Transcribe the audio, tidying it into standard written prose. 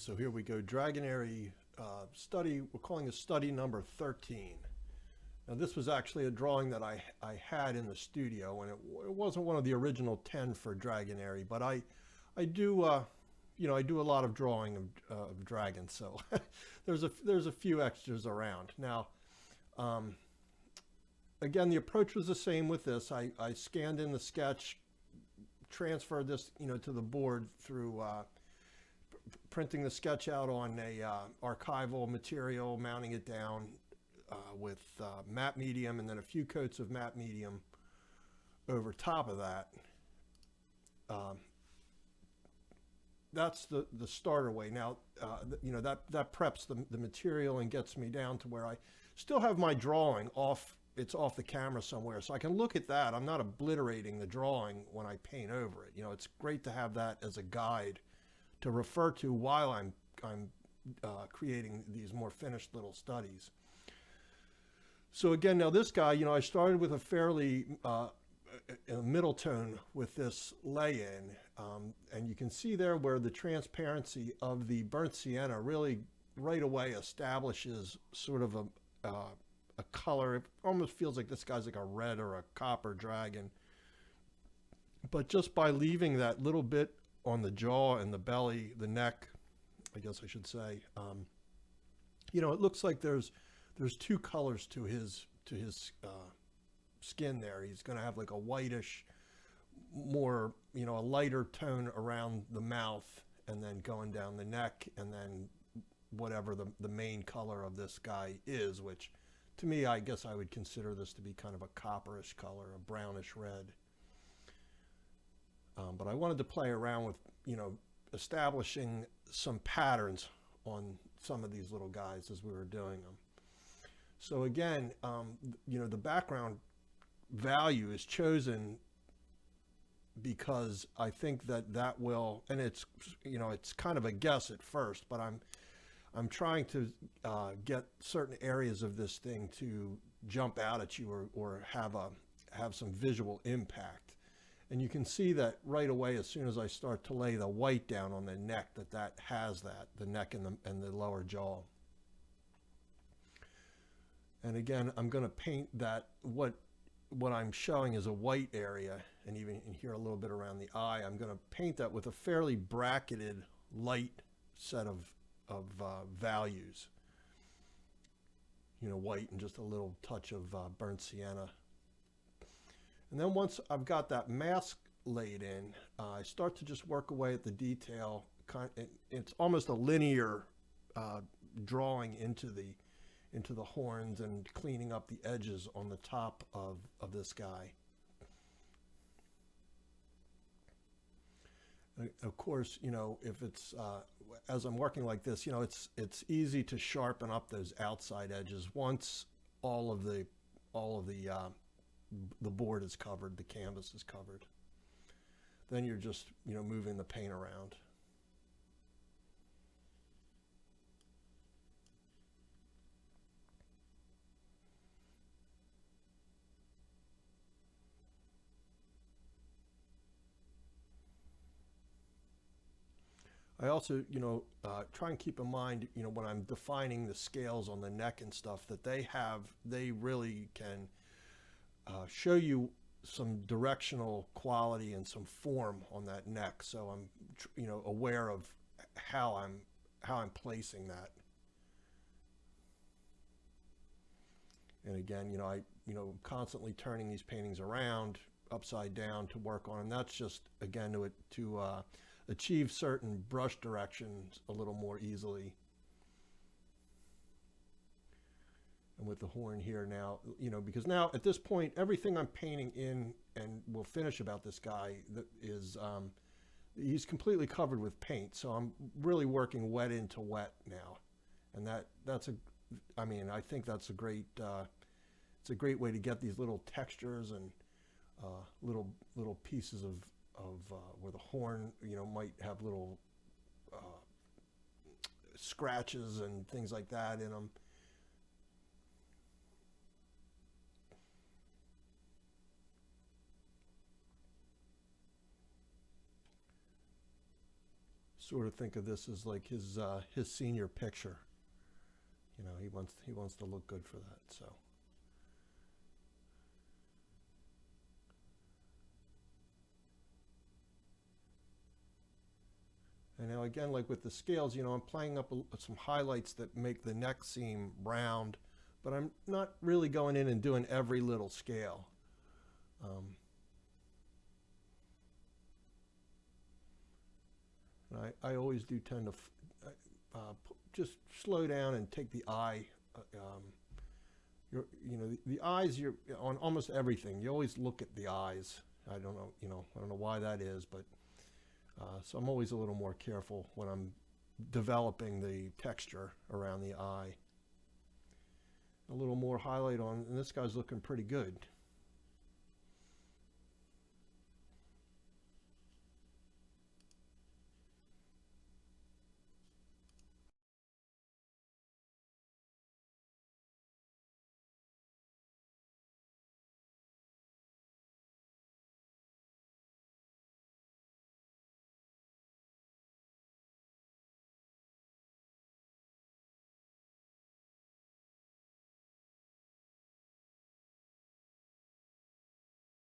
So here we go, Dragonary study, we're calling this study number 13. Now this was actually a drawing that I had in the studio, and it wasn't one of the original 10 for Dragonary, but I do, I do a lot of drawing of dragons, so there's a few extras around. Now, again, the approach was the same with this. I scanned in the sketch, transferred this, to the board through printing the sketch out on a archival material, mounting it down with matte medium, and then a few coats of matte medium over top of that. That's the starter way. Now, that preps the material and gets me down to where I still have my drawing off. It's off the camera somewhere, so I can look at that. I'm not obliterating the drawing when I paint over it. It's great to have that as a guide to refer to while I'm creating these more finished little studies. So again, now this guy, I started with a fairly middle tone with this lay-in, and you can see there where the transparency of the burnt sienna really right away establishes sort of a color. It almost feels like this guy's like a red or a copper dragon. But just by leaving that little bit on the jaw and the belly, the neck, I guess I should say, it looks like there's two colors to his skin there. He's going to have like a whitish, more, a lighter tone around the mouth, and then going down the neck, and then whatever the main color of this guy is, which to me, I guess I would consider this to be kind of a copperish color, a brownish red. But I wanted to play around with, establishing some patterns on some of these little guys as we were doing them. So again, the background value is chosen because I think that will, and it's kind of a guess at first, but I'm trying to get certain areas of this thing to jump out at you or have some visual impact. And you can see that right away as soon as I start to lay the white down on the neck, that has the neck and the lower jaw. And again, I'm going to paint that what I'm showing is a white area, and even in here a little bit around the eye. I'm going to paint that with a fairly bracketed light set of values. White and just a little touch of burnt sienna. And then once I've got that mask laid in, I start to just work away at the detail. It's almost a linear drawing into the horns and cleaning up the edges on the top of this guy. Of course, if it's as I'm working like this, it's easy to sharpen up those outside edges once all of the board is covered, the canvas is covered. Then you're just, moving the paint around. I also, try and keep in mind, when I'm defining the scales on the neck and stuff, that they really can show you some directional quality and some form on that neck. So I'm, aware of how I'm placing that. And again, constantly turning these paintings around, upside down to work on, and that's just again to achieve certain brush directions a little more easily. And with the horn here now, because now at this point, everything I'm painting in and will finish about this guy is, he's completely covered with paint. So I'm really working wet into wet now. And I think that's a great, it's a great way to get these little textures and little pieces of where the horn, might have little scratches and things like that in them. sort of think of this as like his senior picture. You know, he wants to look good for that. So. And now again, like with the scales, you know, I'm playing up some highlights that make the neck seem round, but I'm not really going in and doing every little scale. I always do tend to just slow down and take the eye. You know, the eyes, you're on almost everything. You always look at the eyes. I don't know, you know, I don't know why that is, but so I'm always a little more careful when I'm developing the texture around the eye. A little more highlight on, and this guy's looking pretty good.